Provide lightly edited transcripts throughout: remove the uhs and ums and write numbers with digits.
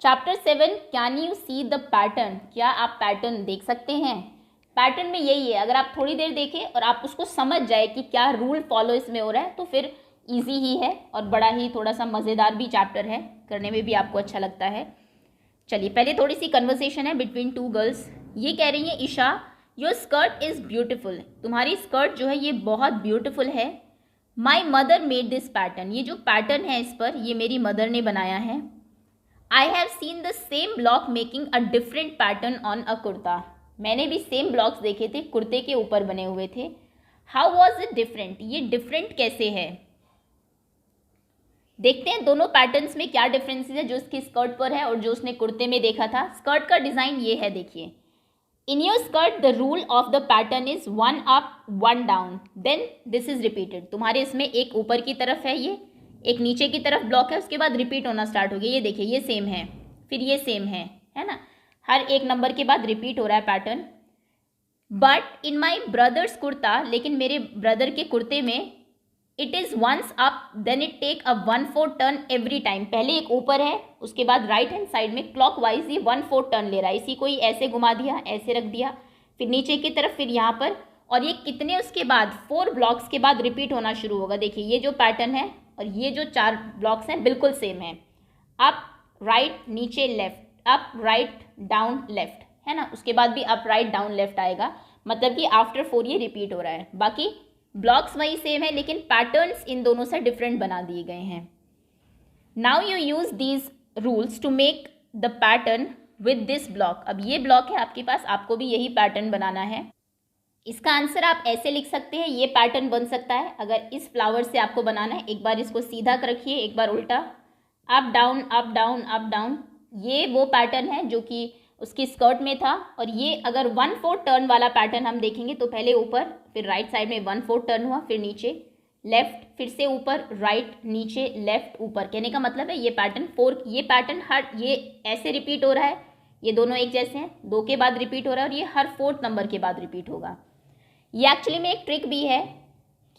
Chapter 7, can you see the pattern, क्या आप pattern देख सकते हैं। पैटर्न में यही है, अगर आप थोड़ी देर देखें और आप उसको समझ जाए कि क्या रूल फॉलो इसमें हो रहा है तो फिर इजी ही है और बड़ा ही थोड़ा सा मज़ेदार भी चैप्टर है, करने में भी आपको अच्छा लगता है। चलिए पहले थोड़ी सी कन्वर्सेशन है बिटवीन टू गर्ल्स। ये कह रही है Isha, your skirt is beautiful, तुम्हारी स्कर्ट जो है ये बहुत ब्यूटिफुल है। My mother made this pattern, ये जो पैटर्न है इस पर ये मेरी मदर ने बनाया है। I have seen the same block making a different pattern on a kurta, मैंने भी सेम ब्लॉक्स देखे थे कुर्ते के ऊपर बने हुए थे। हाउ वॉज इट डिफरेंट, ये डिफरेंट कैसे है। देखते हैं दोनों पैटर्न्स में क्या डिफरेंसेस है जो उसकी स्कर्ट पर है और जो उसने कुर्ते में देखा था। स्कर्ट का डिज़ाइन ये है, देखिए। In your skirt the rule of the pattern is 1 up 1 down then this is repeated, तुम्हारे इसमें एक ऊपर की तरफ है, ये एक नीचे की तरफ ब्लॉक है, उसके बाद रिपीट होना स्टार्ट हो गया। ये देखिए ये सेम है, फिर ये सेम है ना, हर एक नंबर के बाद रिपीट हो रहा है pattern. But in my brother's kurta, लेकिन मेरे ब्रदर के कुर्ते में it is once up then it take a 1/4 turn every time, पहले एक ऊपर है उसके बाद राइट हैंड साइड में क्लॉकवाइज ये 1/4 टर्न ले रहा है, इसी को ही ऐसे घुमा दिया, ऐसे रख दिया, फिर नीचे की तरफ, फिर यहाँ पर, और ये कितने उसके बाद 4 ब्लॉक्स के बाद रिपीट होना शुरू होगा। देखिए ये जो पैटर्न है और ये जो 4 ब्लॉक्स हैं बिल्कुल सेम है। अप राइट नीचे left, up write down left, है ना, उसके बाद भी अप राइट डाउन लेफ्ट आएगा, मतलब कि आफ्टर 4 ये रिपीट हो रहा है। बाकी ब्लॉक्स वही सेम है लेकिन पैटर्न्स इन दोनों से डिफरेंट बना दिए गए हैं। Now you use these rules to make the pattern with this block, अब ये ब्लॉक है आपके पास, आपको भी यही पैटर्न बनाना है। इसका आंसर आप ऐसे लिख सकते हैं, ये पैटर्न बन सकता है अगर इस फ्लावर से आपको बनाना है। एक बार इसको सीधा रखिए, एक बार उल्टा, up down up down up down, ये वो पैटर्न है जो कि उसकी स्कर्ट में था। और ये अगर 1/4 टर्न वाला पैटर्न हम देखेंगे तो पहले ऊपर, फिर राइट साइड में 1/4 टर्न हुआ, फिर नीचे लेफ्ट, फिर से ऊपर राइट नीचे लेफ्ट ऊपर, कहने का मतलब है ये पैटर्न 4, ये पैटर्न हर ये ऐसे रिपीट हो रहा है, ये दोनों एक जैसे हैं, 2 के बाद रिपीट हो रहा है और ये हर 4th नंबर के बाद रिपीट होगा। ये एक्चुअली में एक ट्रिक भी है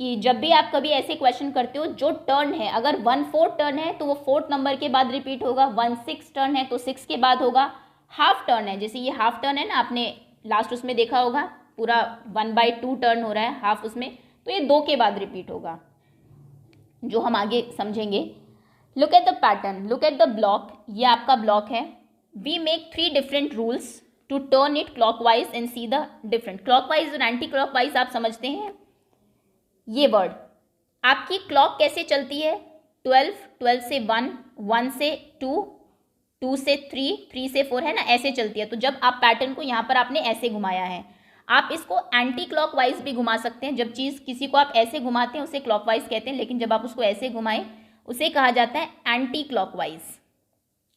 कि जब भी आप कभी ऐसे क्वेश्चन करते हो, जो टर्न है अगर 1/4 टर्न है तो वो 4th नंबर के बाद रिपीट होगा, 1/6 टर्न है तो 6 के बाद होगा, हाफ टर्न है जैसे ये हाफ टर्न है ना, आपने लास्ट उसमें देखा होगा पूरा 1/2 टर्न हो रहा है हाफ उसमें, तो ये 2 के बाद रिपीट होगा, जो हम आगे समझेंगे। Look at the pattern, look at the block, ये आपका ब्लॉक है। We make 3 different rules to turn it clockwise and see the different, clockwise और एंटी क्लॉकवाइज आप समझते हैं ये वर्ड। आपकी क्लॉक कैसे चलती है, 12, 12 से 1, 1 से 2, 2 से 3, 3 से 4, है ना, ऐसे चलती है। तो जब आप पैटर्न को यहाँ पर आपने ऐसे घुमाया है, आप इसको एंटी क्लॉकवाइज भी घुमा सकते हैं। जब चीज़ किसी को आप ऐसे घुमाते हैं उसे क्लॉकवाइज कहते हैं, लेकिन जब आप उसको ऐसे घुमाएं उसे कहा जाता है एंटी क्लॉकवाइज।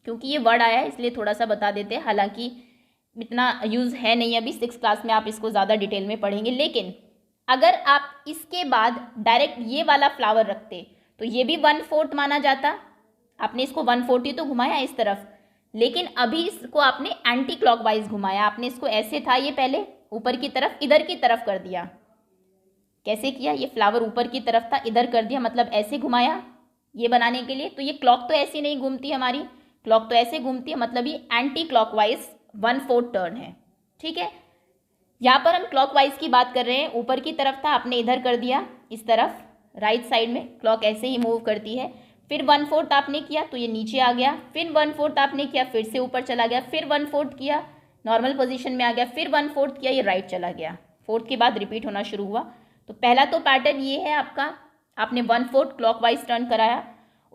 क्योंकि ये वर्ड आया है इसलिए थोड़ा सा बता देते हैं, हालांकि इतना यूज़ है नहीं अभी, 6th क्लास में आप इसको ज़्यादा डिटेल में पढ़ेंगे। लेकिन अगर आप इसके बाद डायरेक्ट ये वाला फ्लावर रखते तो ये भी 1/4 माना जाता, आपने इसको 1/4 ही तो घुमाया इस तरफ, लेकिन अभी इसको आपने एंटी क्लॉकवाइज घुमाया, आपने इसको ऐसे था ये पहले ऊपर की तरफ, इधर की तरफ कर दिया। कैसे किया, ये फ्लावर ऊपर की तरफ था, इधर कर दिया, मतलब ऐसे घुमाया ये बनाने के लिए। तो ये क्लॉक तो ऐसी नहीं घूमती हमारी, क्लॉक तो ऐसे घूमती है, मतलब ये एंटी क्लॉकवाइज 1/4 टर्न है। ठीक है, यहाँ पर हम क्लॉकवाइज की बात कर रहे हैं, ऊपर की तरफ था आपने इधर कर दिया इस तरफ, राइट साइड में क्लॉक ऐसे ही मूव करती है। फिर 1/4 आपने किया तो ये नीचे आ गया, फिर 1/4 आपने किया फिर से ऊपर चला गया, फिर 1/4 किया नॉर्मल पोजीशन में आ गया, फिर 1/4 किया ये राइट चला गया, 4th के बाद रिपीट होना शुरू हुआ। तो पहला तो पैटर्न ये है आपका, आपने 1/4 क्लॉकवाइज टर्न कराया।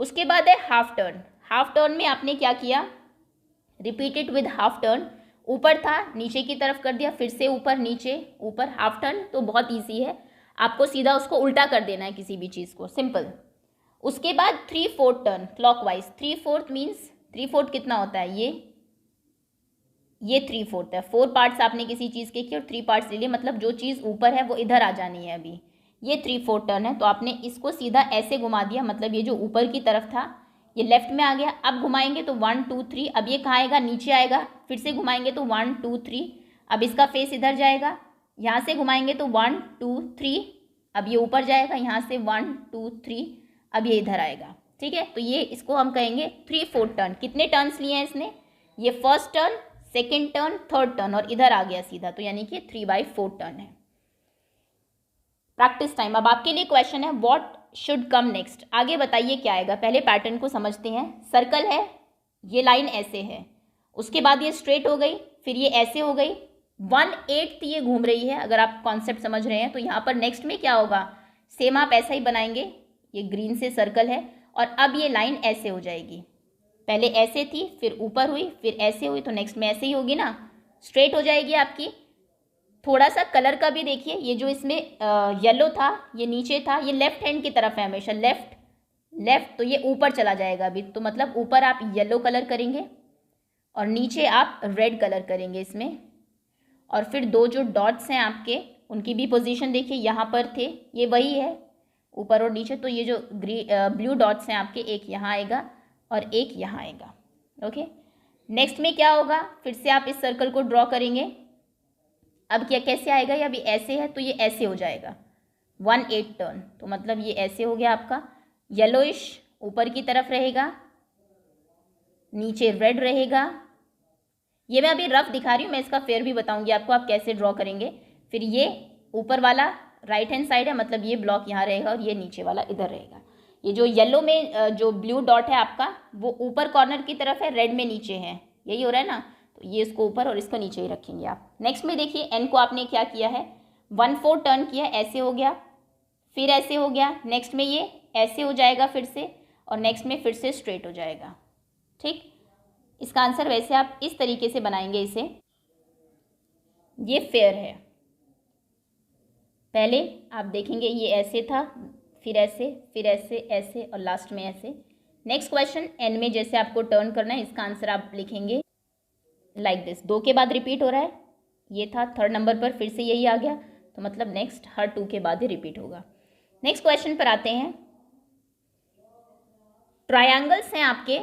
उसके बाद है हाफ टर्न, हाफ टर्न में आपने क्या किया, रिपीटेड विद हाफ टर्न, ऊपर था नीचे की तरफ कर दिया, फिर से ऊपर नीचे ऊपर, हाफ टर्न तो बहुत ईजी है, आपको सीधा उसको उल्टा कर देना है किसी भी चीज़ को, सिंपल। उसके बाद 3/4 टर्न क्लॉकवाइज, 3/4 मीन्स 3/4 कितना होता है, ये 3/4 है, 4 पार्ट्स आपने किसी चीज़ के किए और 3 पार्ट्स ले लिए, मतलब जो चीज़ ऊपर है वो इधर आ जानी है। अभी ये 3/4 टर्न है तो आपने इसको सीधा ऐसे घुमा दिया, मतलब ये जो ऊपर की तरफ था ये लेफ्ट में आ गया। अब घुमाएंगे तो 1 2 3, अब ये कहाँ आएगा, नीचे आएगा, फिर से घुमाएंगे तो 1 2 3, अब इसका फेस इधर जाएगा, यहाँ से घुमाएंगे तो 1 2 3, अब ये ऊपर जाएगा, यहाँ से 1 2 3, अब ये इधर आएगा। ठीक है, तो ये इसको हम कहेंगे 3/4 टर्न। कितने टर्न्स लिए हैं इसने, ये first turn, second turn, third turn और इधर आ गया सीधा, तो यानी कि 3/4 टर्न है। Practice time. अब आपके लिए क्वेश्चन है व्हाट शुड कम नेक्स्ट, आगे बताइए क्या आएगा। पहले पैटर्न को समझते हैं। सर्कल है, ये लाइन ऐसे है, उसके बाद ये स्ट्रेट हो गई, फिर ये ऐसे हो गई, 1/8 ये घूम रही है। अगर आप कॉन्सेप्ट समझ रहे हैं तो यहाँ पर नेक्स्ट में क्या होगा, सेम आप ऐसा ही बनाएंगे, ये ग्रीन से सर्कल है और अब ये लाइन ऐसे हो जाएगी। पहले ऐसे थी, फिर ऊपर हुई, फिर ऐसे हुई, तो नेक्स्ट में ऐसे ही होगी ना, स्ट्रेट हो जाएगी आपकी। थोड़ा सा कलर का भी देखिए, ये जो इसमें येलो था, ये नीचे था, ये लेफ्ट हैंड की तरफ है हमेशा, लेफ्ट लेफ्ट, तो ये ऊपर चला जाएगा अभी, तो मतलब ऊपर आप येलो कलर करेंगे और नीचे आप रेड कलर करेंगे इसमें। और फिर दो जो डॉट्स हैं आपके, उनकी भी पोजीशन देखिए, यहाँ पर थे, ये वही है ऊपर और नीचे, तो ये जो ब्लू डॉट्स हैं आपके, एक यहाँ आएगा और एक यहाँ आएगा। ओके, नेक्स्ट में क्या होगा, फिर से आप इस सर्कल को ड्रॉ करेंगे। अब क्या कैसे आएगा, ये अभी ऐसे है तो ये ऐसे हो जाएगा 1/8 टर्न, तो मतलब ये ऐसे हो गया आपका। येलोइश ऊपर की तरफ रहेगा, नीचे रेड रहेगा। ये मैं अभी रफ दिखा रही हूँ, मैं इसका फेयर भी बताऊंगी आपको आप कैसे ड्रॉ करेंगे। फिर ये ऊपर वाला राइट हैंड साइड है, मतलब ये ब्लॉक यहाँ रहेगा और ये नीचे वाला इधर रहेगा। ये जो येलो में जो ब्लू डॉट है आपका, वो ऊपर कॉर्नर की तरफ है, रेड में नीचे है, यही हो रहा है ना, तो ये इसको ऊपर और इसको नीचे ही रखेंगे आप। नेक्स्ट में देखिए एन को आपने क्या किया है, 1/4 टर्न किया, ऐसे हो गया, फिर ऐसे हो गया, नेक्स्ट में ये ऐसे हो जाएगा फिर से, और नेक्स्ट में फिर से स्ट्रेट हो जाएगा। ठीक, इसका आंसर वैसे आप इस तरीके से बनाएंगे इसे, ये फेयर है। पहले आप देखेंगे ये ऐसे था, फिर ऐसे, फिर ऐसे, ऐसे और लास्ट में ऐसे। नेक्स्ट क्वेश्चन, एन में जैसे आपको टर्न करना है, इसका आंसर आप लिखेंगे लाइक दिस। 2 के बाद रिपीट हो रहा है, ये था थर्ड नंबर पर, फिर से यही आ गया, तो मतलब नेक्स्ट हर 2 के बाद ही रिपीट होगा। नेक्स्ट क्वेश्चन पर आते हैं। ट्रायंगल्स हैं आपके,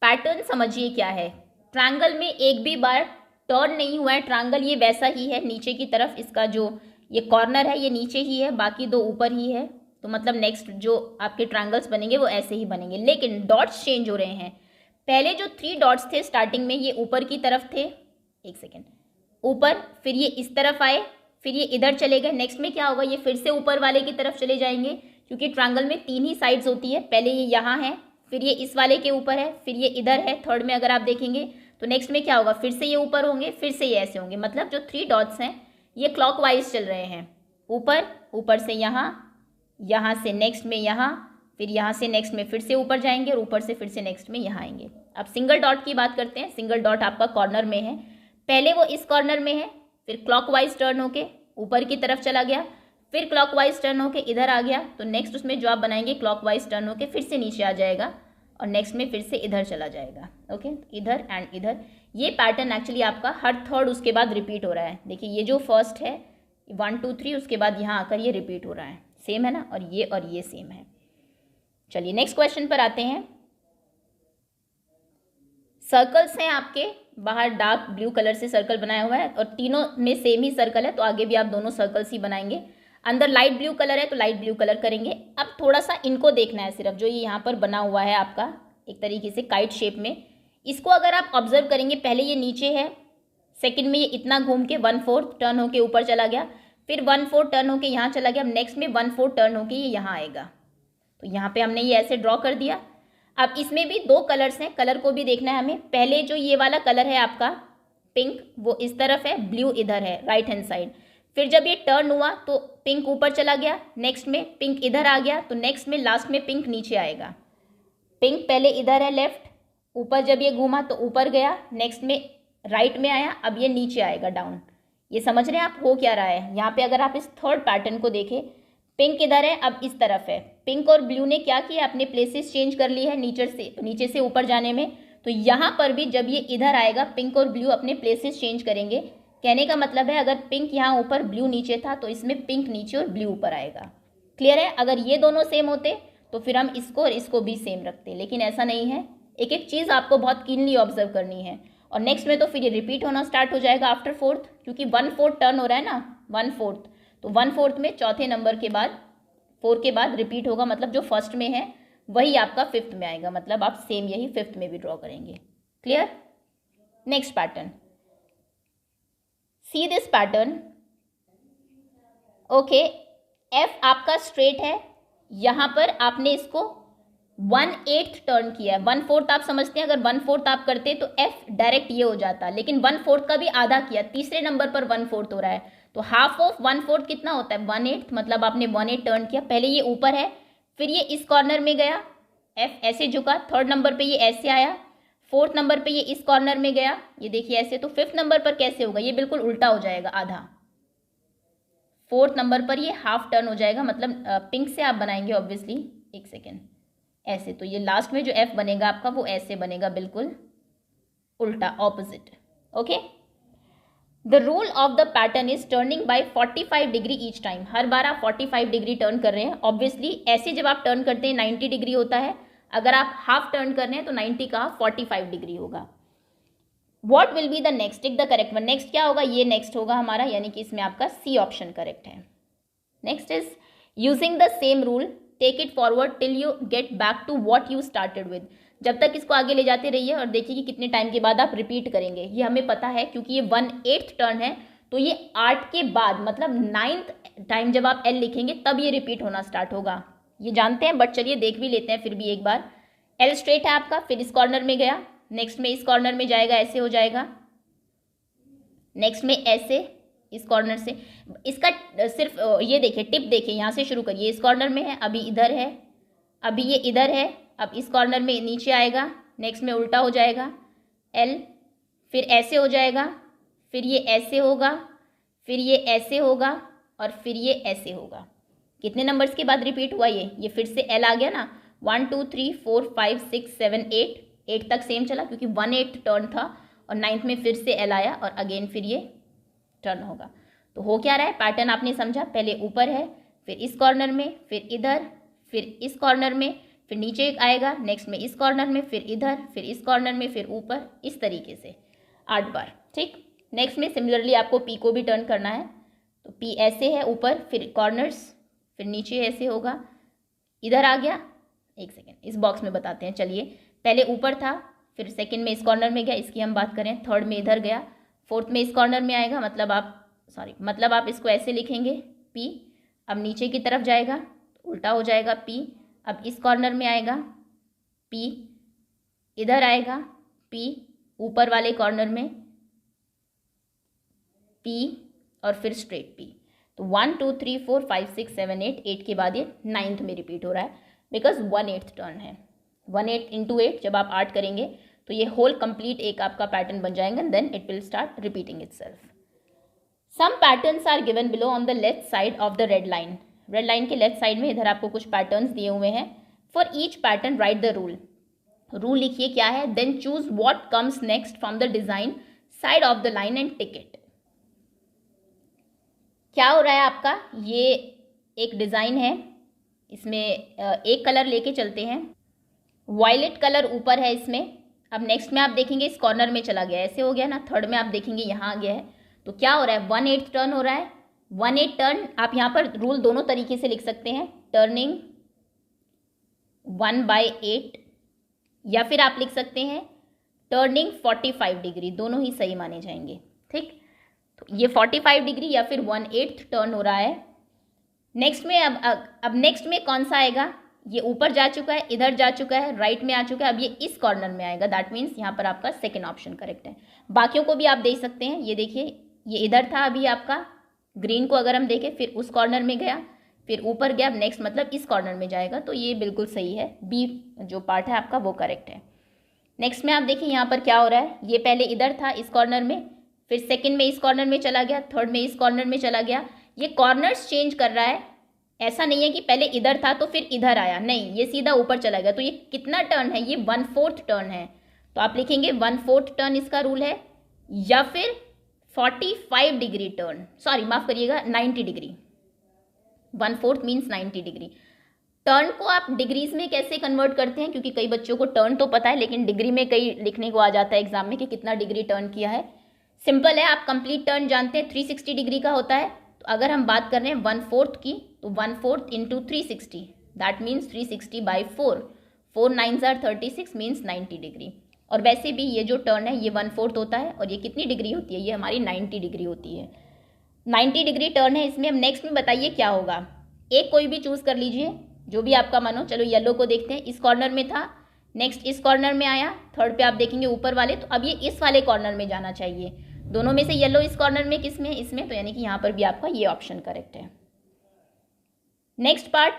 पैटर्न समझिए क्या है। ट्रायंगल में एक भी बार टर्न नहीं हुआ है, ट्रायंगल ये वैसा ही है, नीचे की तरफ इसका जो ये कॉर्नर है ये नीचे ही है, बाकी 2 ऊपर ही है, तो मतलब नेक्स्ट जो आपके ट्रायंगल्स बनेंगे वो ऐसे ही बनेंगे, लेकिन डॉट्स चेंज हो रहे हैं। पहले जो 3 डॉट्स थे स्टार्टिंग में, ये ऊपर की तरफ थे, एक सेकेंड, ऊपर, फिर ये इस तरफ आए, फिर ये इधर चले गए। नेक्स्ट में क्या होगा, ये फिर से ऊपर वाले की तरफ चले जाएंगे, क्योंकि ट्रायंगल में 3 ही साइड्स होती है। पहले ये यहाँ है, फिर ये इस वाले के ऊपर है, फिर ये इधर है थर्ड में अगर आप देखेंगे, तो नेक्स्ट में क्या होगा, फिर से ये ऊपर होंगे, फिर से ये ऐसे होंगे। मतलब जो 3 डॉट्स हैं ये क्लॉकवाइज चल रहे हैं, ऊपर, ऊपर से यहाँ, यहाँ से नेक्स्ट में यहाँ, फिर यहाँ से नेक्स्ट में फिर से ऊपर जाएंगे और ऊपर से फिर से नेक्स्ट में यहाँ आएंगे। अब सिंगल डॉट की बात करते हैं। सिंगल डॉट आपका कॉर्नर में है, पहले वो इस कॉर्नर में है, फिर क्लॉकवाइज टर्न होके ऊपर की तरफ चला गया, फिर क्लॉकवाइज टर्न होके इधर आ गया, तो नेक्स्ट उसमें जो आप बनाएंगे क्लॉकवाइज टर्न होके फिर से नीचे आ जाएगा और नेक्स्ट में फिर से इधर चला जाएगा। ओके, इधर एंड इधर। ये पैटर्न एक्चुअली आपका हर थर्ड उसके बाद रिपीट हो रहा है। देखिए ये जो फर्स्ट है 1 2 3, उसके बाद यहाँ आकर ये रिपीट हो रहा है, सेम है ना, और ये सेम है। चलिए नेक्स्ट क्वेश्चन पर आते हैं। सर्कल्स हैं आपके, बाहर डार्क ब्लू कलर से सर्कल बनाया हुआ है और तीनों में सेम ही सर्कल है, तो आगे भी आप दोनों सर्कल्स ही बनाएंगे। अंदर लाइट ब्लू कलर है तो लाइट ब्लू कलर करेंगे। अब थोड़ा सा इनको देखना है सिर्फ, जो ये यहाँ पर बना हुआ है आपका एक तरीके से काइट शेप में, इसको अगर आप ऑब्जर्व करेंगे, पहले ये नीचे है, सेकंड में ये इतना घूम के 1/4 टर्न होके ऊपर चला गया, फिर 1/4 टर्न होके यहाँ चला गया, अब नेक्स्ट में 1/4 टर्न होके ये यहाँ आएगा। तो यहाँ पे हमने ये ऐसे ड्रॉ कर दिया। अब इसमें भी 2 कलर्स हैं, कलर को भी देखना है हमें। पहले जो ये वाला कलर है आपका पिंक, वो इस तरफ है, ब्लू इधर है राइट हैंड साइड। फिर जब ये टर्न हुआ तो पिंक ऊपर चला गया, नेक्स्ट में पिंक इधर आ गया, तो नेक्स्ट में लास्ट में पिंक नीचे आएगा। पिंक पहले इधर है लेफ्ट, ऊपर जब ये घूमा तो ऊपर गया, नेक्स्ट में राइट में आया, अब ये नीचे आएगा डाउन। ये समझ रहे हैं आप हो क्या रहा है यहाँ पे। अगर आप इस थर्ड पैटर्न को देखें, पिंक इधर है, अब इस तरफ है। पिंक और ब्लू ने क्या किया, अपने प्लेसेस चेंज कर ली है नीचे से ऊपर जाने में। तो यहाँ पर भी जब ये इधर आएगा, पिंक और ब्लू अपने प्लेसेस चेंज करेंगे। कहने का मतलब है अगर पिंक यहाँ ऊपर ब्लू नीचे था, तो इसमें पिंक नीचे और ब्लू ऊपर आएगा। क्लियर है। अगर ये दोनों सेम होते तो फिर हम इसको और इसको भी सेम रखते, लेकिन ऐसा नहीं है। एक एक चीज़ आपको बहुत कीनली ऑब्जर्व करनी है। और नेक्स्ट में तो फिर ये रिपीट होना स्टार्ट हो जाएगा आफ्टर 4th, क्योंकि 1/4 टर्न हो रहा है ना, 1/4, तो 1/4 में चौथे नंबर के बाद 4 के बाद रिपीट होगा, मतलब जो फर्स्ट में है वही आपका फिफ्थ में आएगा, मतलब आप सेम यही फिफ्थ में भी ड्रॉ करेंगे। Clear? Next pattern, see this pattern. Okay, F आपका स्ट्रेट है, यहाँ पर आपने इसको 1/8 टर्न किया है। 1/4 आप समझते हैं, अगर 1/4 आप करते तो एफ डायरेक्ट ये हो जाता, लेकिन 1/4 का भी आधा किया, तीसरे नंबर पर 1/4 हो रहा है, तो हाफ ऑफ 1/4 कितना होता है? 1/8, मतलब आपने 1/8 टर्न किया। पहले ये ऊपर है, फिर ये इस कॉर्नर में गया, एफ ऐसे झुका, थर्ड नंबर पे ये ऐसे आया, फोर्थ नंबर पे ये इस कॉर्नर में गया, ये देखिए ऐसे, तो फिफ्थ नंबर पर कैसे होगा? ये बिल्कुल उल्टा हो जाएगा, आधा। फोर्थ नंबर पर ये हाफ टर्न हो जाएगा, मतलब पिंक से आप बनाएंगे ऑब्वियसली, एक सेकेंड, ऐसे, तो ये लास्ट में जो एफ बनेगा आपका वो ऐसे बनेगा, बिल्कुल उल्टा, opposite. Okay, the rule of the pattern is turning by 45 degree each time. हर बार आप 45 डिग्री टर्न कर रहे हैं। ऑब्वियसली ऐसे जब आप टर्न करते हैं 90 डिग्री होता है, अगर आप हाफ टर्न कर रहे हैं तो 90 का 45 डिग्री होगा। What will be the next? Tick the correct one. Next क्या होगा? ये नेक्स्ट होगा हमारा, यानी कि इसमें आपका सी ऑप्शन करेक्ट है। Next is using the same rule take it forward till you get back to what you started with. जब तक इसको आगे ले जाते रहिए और देखिए कि कितने टाइम के बाद आप रिपीट करेंगे। ये हमें पता है क्योंकि ये 1/8 टर्न है, तो ये 8 के बाद, मतलब 9th टाइम जब आप एल लिखेंगे तब ये रिपीट होना स्टार्ट होगा, ये जानते हैं, बट चलिए देख भी लेते हैं फिर भी एक बार। एल स्ट्रेट है आपका, फिर इस कॉर्नर में गया, नेक्स्ट में इस कॉर्नर में जाएगा, ऐसे हो जाएगा, नेक्स्ट में ऐसे इस कॉर्नर से। इसका सिर्फ ये देखिए, टिप देखिए, यहाँ से शुरू करिए, इस कॉर्नर में है, अभी इधर है, अभी ये इधर है, अब इस कॉर्नर में नीचे आएगा, नेक्स्ट में उल्टा हो जाएगा एल, फिर ऐसे हो जाएगा, फिर ये ऐसे होगा, फिर ये ऐसे होगा, और फिर ये ऐसे होगा। कितने नंबर्स के बाद रिपीट हुआ ये फिर से एल आ गया ना। 1 2 3 4 5 6 7 8 तक सेम चला क्योंकि 1/8 टर्न था, और 9th में फिर से एल आया और अगेन फिर ये टर्न होगा। तो हो क्या रहा है? पैटर्न आपने समझा, पहले ऊपर है, फिर इस कॉर्नर में, फिर इधर, फिर इस कॉर्नर में, फिर नीचे आएगा, नेक्स्ट में इस कॉर्नर में, फिर इधर, फिर इस कॉर्नर में, फिर ऊपर, इस तरीके से 8 बार। ठीक, नेक्स्ट में सिमिलरली आपको पी को भी टर्न करना है, तो पी ऐसे है ऊपर, फिर कॉर्नर्स, फिर नीचे ऐसे होगा, इधर आ गया, एक सेकेंड इस बॉक्स में बताते हैं। चलिए, पहले ऊपर था, फिर सेकंड में इस कॉर्नर में गया, इसकी हम बात करें, थर्ड में इधर गया, फोर्थ में इस कॉर्नर में आएगा, मतलब आप इसको ऐसे लिखेंगे पी, अब नीचे की तरफ जाएगा, उल्टा हो जाएगा पी, अब इस कॉर्नर में आएगा पी, इधर आएगा पी, ऊपर वाले कॉर्नर में पी, और फिर स्ट्रेट पी। तो 1 2 3 4 5 6 7 8 के बाद ये 9th में रिपीट हो रहा है, बिकॉज 1/8 टर्न है। 1/8 × 8 जब आप 8 करेंगे तो ये होल कंप्लीट एक आपका पैटर्न बन जाएगा, then it will start repeating itself. Some patterns are given below on the left side of the red line. Red line के लेफ्ट साइड में इधर आपको कुछ पैटर्न्स दिए हुए हैं। For each pattern write the rule. Rule लिखिए क्या है, then choose what comes next from the design side of the line and tick it. क्या हो रहा है आपका, ये एक डिज़ाइन है, इसमें एक कलर लेके चलते हैं, वायलेट कलर ऊपर है इसमें। अब नेक्स्ट में आप देखेंगे इस कॉर्नर में चला गया, ऐसे हो गया ना, थर्ड में आप देखेंगे यहाँ आ गया है, तो क्या हो रहा है, 1/8 टर्न हो रहा है। 1/8 टर्न, आप यहाँ पर रूल दोनों तरीके से लिख सकते हैं, टर्निंग 1/8, या फिर आप लिख सकते हैं टर्निंग 45 डिग्री, दोनों ही सही माने जाएंगे। ठीक, तो ये 45 डिग्री या फिर 1/8 टर्न हो रहा है। नेक्स्ट में अब नेक्स्ट में कौन सा आएगा, ये ऊपर जा चुका है, इधर जा चुका है, राइट में आ चुका है, अब ये इस कॉर्नर में आएगा, दैट मीन्स यहाँ पर आपका सेकेंड ऑप्शन करेक्ट है। बाकियों को भी आप देख सकते हैं, ये देखिए ये इधर था, अभी आपका ग्रीन को अगर हम देखें, फिर उस कॉर्नर में गया, फिर ऊपर गया, नेक्स्ट मतलब इस कॉर्नर में जाएगा, तो ये बिल्कुल सही है, बी जो पार्ट है आपका वो करेक्ट है। नेक्स्ट में आप देखिए यहाँ पर क्या हो रहा है, ये पहले इधर था इस कॉर्नर में, फिर सेकंड में इस कॉर्नर में चला गया, थर्ड में इस कॉर्नर में चला गया, ये कॉर्नर्स चेंज कर रहा है। ऐसा नहीं है कि पहले इधर था तो फिर इधर आया, नहीं, ये सीधा ऊपर चला गया। तो ये कितना टर्न है, ये 1/4 टर्न है, तो आप लिखेंगे 1/4 टर्न इसका रूल है, या फिर 45 डिग्री टर्न, सॉरी माफ करिएगा 90 डिग्री, 1/4 मीन्स 90 डिग्री। टर्न को आप डिग्रीज में कैसे कन्वर्ट करते हैं, क्योंकि कई बच्चों को टर्न तो पता है लेकिन डिग्री में कई लिखने को आ जाता है एग्जाम में कि कितना डिग्री टर्न किया है। सिंपल है, आप कंप्लीट टर्न जानते हैं 360 डिग्री का होता है, तो अगर हम बात कर रहे हैं 1/4 की, तो 1/4 × 360, that means 360/4, 4 9s are 36 means 90 degree. और वैसे भी ये जो टर्न है ये 1/4 होता है और ये कितनी डिग्री होती है, ये हमारी 90 डिग्री होती है। 90 डिग्री टर्न है इसमें। अब नेक्स्ट में बताइए क्या होगा। एक कोई भी चूज़ कर लीजिए जो भी आपका मन हो। चलो येलो को देखते हैं, इस कॉर्नर में था, नेक्स्ट इस कॉर्नर में आया, थर्ड पे आप देखेंगे ऊपर वाले, तो अब ये इस वाले कॉर्नर में जाना चाहिए। दोनों में से येलो इस कॉर्नर में, किस में, इसमें, तो यानी कि यहाँ पर भी आपका ये ऑप्शन करेक्ट है। नेक्स्ट पार्ट,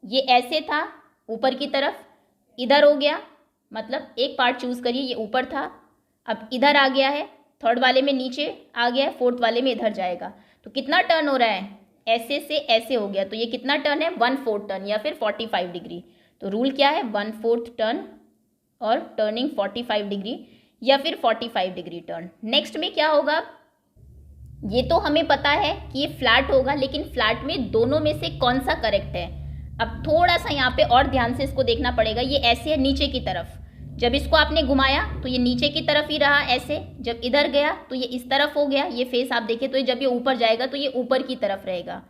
ये ऐसे था ऊपर की तरफ, इधर हो गया, मतलब एक पार्ट चूज करिए, ये ऊपर था अब इधर आ गया है, थर्ड वाले में नीचे आ गया है, फोर्थ वाले में इधर जाएगा। तो कितना टर्न हो रहा है, ऐसे से ऐसे हो गया, तो ये कितना टर्न है, 1/4 टर्न या फिर 45 डिग्री। तो रूल क्या है, 1/4 टर्न और टर्निंग 45 डिग्री या फिर 45 डिग्री टर्न। नेक्स्ट में क्या होगा, ये तो हमें पता है कि ये फ्लैट होगा, लेकिन फ्लैट में दोनों में से कौन सा करेक्ट है। अब थोड़ा सा यहाँ पे और ध्यान से इसको देखना पड़ेगा। ये ऐसे है नीचे की तरफ, जब इसको आपने घुमाया तो ये नीचे की तरफ ही रहा ऐसे, जब इधर गया तो ये इस तरफ हो गया। ये फेस आप देखें तो ये जब ये ऊपर जाएगा तो ये ऊपर की तरफ रहेगा।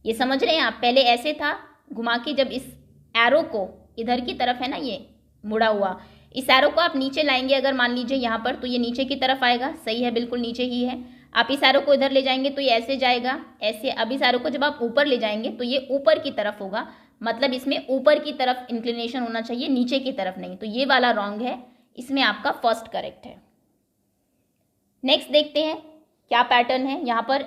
ये समझ रहे हैं आप, पहले ऐसे था घुमा के, जब इस एरो को इधर की तरफ है ना ये मुड़ा हुआ, इस एरो को आप नीचे लाएंगे अगर मान लीजिए यहाँ पर, तो ये नीचे की तरफ आएगा। सही है, बिल्कुल नीचे ही है। आप इस एरो को इधर ले जाएंगे तो ये ऐसे जाएगा, ऐसे। अब इस एरो को जब आप ऊपर ले जाएंगे तो ये ऊपर की तरफ होगा, मतलब इसमें ऊपर की तरफ इंक्लिनेशन होना चाहिए, नीचे की तरफ नहीं। तो ये वाला रॉन्ग है, इसमें आपका फर्स्ट करेक्ट है। नेक्स्ट देखते हैं क्या पैटर्न है। यहाँ पर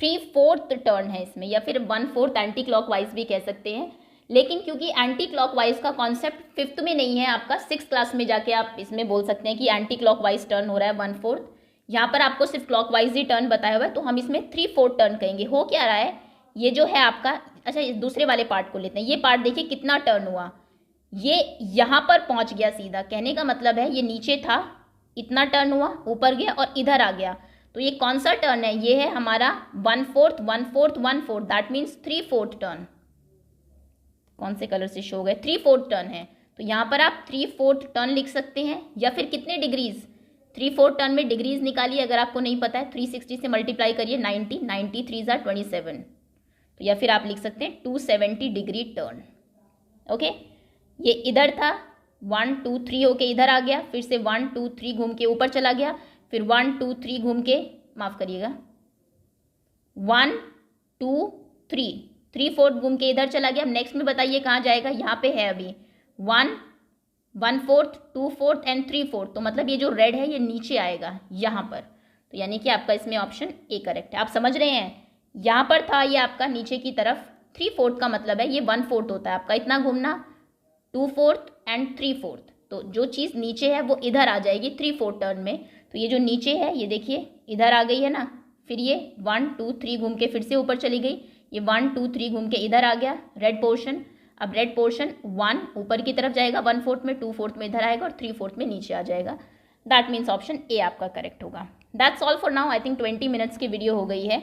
3/4 टर्न है इसमें, या फिर 1/4 एंटी क्लॉकवाइज भी कह सकते हैं। लेकिन क्योंकि एंटी क्लॉकवाइज का कॉन्सेप्ट 5th में नहीं है आपका, 6th क्लास में जाके आप इसमें बोल सकते हैं कि एंटी क्लॉकवाइज टर्न हो रहा है 1/4। यहाँ पर आपको सिर्फ क्लॉकवाइज ही टर्न बताया हुआ है, तो हम इसमें 3/4 टर्न कहेंगे। हो क्या रहा है, ये जो है आपका, अच्छा इस दूसरे वाले पार्ट को लेते हैं। ये पार्ट देखिए कितना टर्न हुआ, ये यहाँ पर पहुँच गया सीधा। कहने का मतलब है ये नीचे था, इतना टर्न हुआ, ऊपर गया और इधर आ गया। तो ये कौन सा टर्न है, ये है हमारा 1/4 1/4 1/4, दैट मीन्स 3/4 टर्न। कौन से कलर से शो हो गए, 3/4 टर्न है। तो यहाँ पर आप 3/4 टर्न लिख सकते हैं, या फिर कितने डिग्रीज, 3/4 टर्न में डिग्रीज निकालिए अगर आपको नहीं पता है। 360 से मल्टीप्लाई करिए, 90 90 3s are 27, तो या फिर आप लिख सकते हैं 270 डिग्री टर्न। ओके, ये इधर था, 1 2 3 होके इधर आ गया, फिर से 1 2 3 घूम के ऊपर चला गया, फिर 1 2 3 घूम के, माफ करिएगा, 1 2 3 3/4 घूम के इधर चला गया। नेक्स्ट में बताइए कहाँ जाएगा, यहाँ पे है अभी 1 1/4 2/4 एंड 3/4, तो मतलब ये जो रेड है ये नीचे आएगा यहाँ पर। तो यानी कि आपका इसमें ऑप्शन ए करेक्ट है। आप समझ रहे हैं, यहाँ पर था ये आपका नीचे की तरफ, 3/4 का मतलब है ये 1/4 होता है आपका, इतना घूमना, 2/4 एंड 3/4। तो जो चीज़ नीचे है वो इधर आ जाएगी 3/4 टर्न में। तो ये जो नीचे है ये देखिए इधर आ गई है ना, फिर ये 1 2 3 घूम के फिर से ऊपर चली गई, ये 1 2 3 घूम के इधर आ गया रेड पोर्शन। अब रेड पोर्शन 1 ऊपर की तरफ जाएगा 1/4 में, 2/4 में इधर आएगा और 3/4 में नीचे आ जाएगा। दैट मीन्स ऑप्शन ए आपका करेक्ट होगा। That's all for now. I think 20 minutes की वीडियो हो गई है।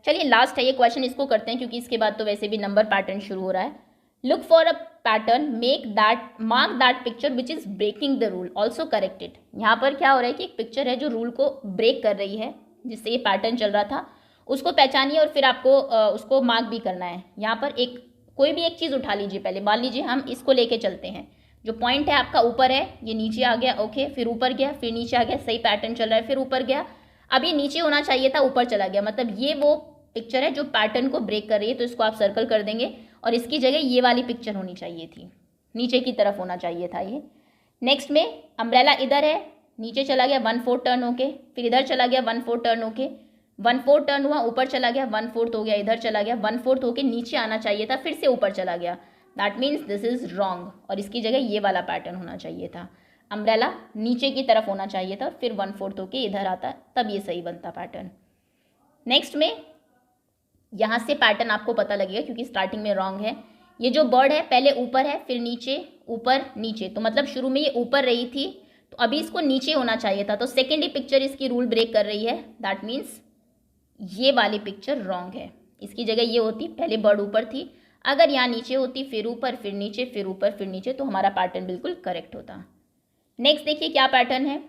चलिए लास्ट है ये क्वेश्चन, इसको करते हैं क्योंकि इसके बाद तो वैसे भी नंबर पैटर्न शुरू हो रहा है। Look for a pattern, make that, mark that picture which is breaking the rule, also correct it. यहाँ पर क्या हो रहा है कि एक पिक्चर है जो रूल को ब्रेक कर रही है, जिससे ये पैटर्न चल रहा था, उसको पहचानिए और फिर आपको उसको मार्क भी करना है। यहाँ पर एक कोई भी एक चीज़ उठा लीजिए पहले, मान लीजिए हम इसको लेके चलते हैं, जो पॉइंट है आपका ऊपर है, ये नीचे आ गया, ओके, फिर ऊपर गया, फिर नीचे आ गया, सही पैटर्न चल रहा है, फिर ऊपर गया, अब ये नीचे होना चाहिए था, ऊपर चला गया, मतलब ये वो पिक्चर है जो पैटर्न को ब्रेक कर रही है। तो इसको आप सर्कल कर देंगे और इसकी जगह ये वाली पिक्चर होनी चाहिए थी, नीचे की तरफ होना चाहिए था ये। नेक्स्ट में अम्ब्रेला इधर है, नीचे चला गया 1/4 टर्न होके, फिर इधर चला गया 1/4 टर्न होके, 1/4 टर्न हुआ, ऊपर चला गया, 1/4 हो गया, इधर चला गया, 1/4 होके नीचे आना चाहिए था, फिर से ऊपर चला गया। That means this is wrong, और इसकी जगह ये वाला पैटर्न होना चाहिए था। अम्ब्रेला नीचे की तरफ होना चाहिए था, फिर 1/4 होके इधर आता, तब ये सही बनता पैटर्न। नेक्स्ट में यहाँ से पैटर्न आपको पता लगेगा क्योंकि स्टार्टिंग में रॉन्ग है। ये जो बर्ड है पहले ऊपर है, फिर नीचे, ऊपर नीचे, तो मतलब शुरू में ये ऊपर रही थी, तो अभी इसको नीचे होना चाहिए था, तो सेकेंड ही पिक्चर इसकी रूल ब्रेक कर रही है। दैट मीन्स ये वाली पिक्चर रॉन्ग है, इसकी जगह ये होती, पहले बर्ड ऊपर थी, अगर यहाँ नीचे होती, फिर ऊपर, फिर नीचे, फिर ऊपर, फिर नीचे, तो हमारा पैटर्न बिल्कुल करेक्ट होता। नेक्स्ट देखिए क्या पैटर्न है,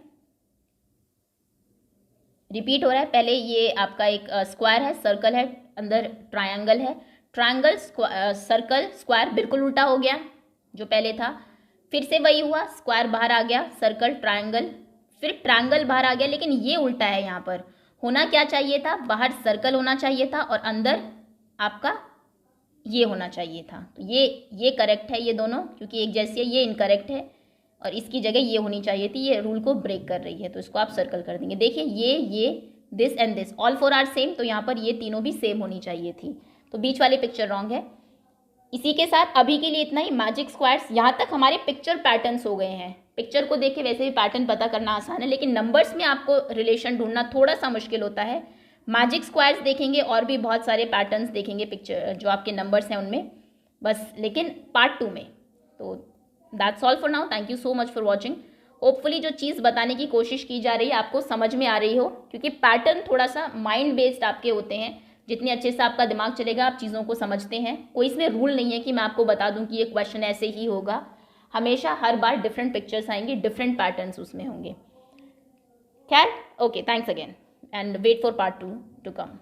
रिपीट हो रहा है। पहले ये आपका एक स्क्वायर है, सर्कल है, अंदर ट्रायंगल है, ट्रायंगल, सर्कल, स्क्वायर बिल्कुल उल्टा हो गया जो पहले था, फिर से वही हुआ, स्क्वायर बाहर आ गया, सर्कल, ट्रायंगल, फिर ट्रायंगल बाहर आ गया, लेकिन ये उल्टा है। यहाँ पर होना क्या चाहिए था, बाहर सर्कल होना चाहिए था और अंदर आपका ये होना चाहिए था। तो ये करेक्ट है, ये दोनों क्योंकि एक जैसी है, ये इनकरेक्ट है और इसकी जगह ये होनी चाहिए थी, ये रूल को ब्रेक कर रही है, तो इसको आप सर्कल कर देंगे। देखिए ये this and this all four are same, तो यहाँ पर ये तीनों भी सेम होनी चाहिए थी, तो बीच वाली पिक्चर रॉन्ग है। इसी के साथ अभी के लिए इतना ही मैजिक स्क्वायर्स। यहाँ तक हमारे पिक्चर पैटर्न्स हो गए हैं। पिक्चर को देख के वैसे भी पैटर्न पता करना आसान है, लेकिन नंबर्स में आपको रिलेशन ढूंढना थोड़ा सा मुश्किल होता है। मैजिक स्क्वायर्स देखेंगे और भी बहुत सारे पैटर्न्स देखेंगे पिक्चर जो आपके नंबर्स हैं उनमें, बस लेकिन पार्ट 2 में। तो that's all for now, thank you so much for watching. Hopefully जो चीज़ बताने की कोशिश की जा रही है आपको समझ में आ रही हो, क्योंकि पैटर्न थोड़ा सा माइंड बेस्ड आपके होते हैं। जितने अच्छे से आपका दिमाग चलेगा आप चीज़ों को समझते हैं। कोई इसमें रूल नहीं है कि मैं आपको बता दूं कि ये क्वेश्चन ऐसे ही होगा। हमेशा हर बार डिफरेंट पिक्चर्स आएंगी, डिफरेंट पैटर्न्स उसमें होंगे। खैर, okay, thanks again and wait for part 2 to come.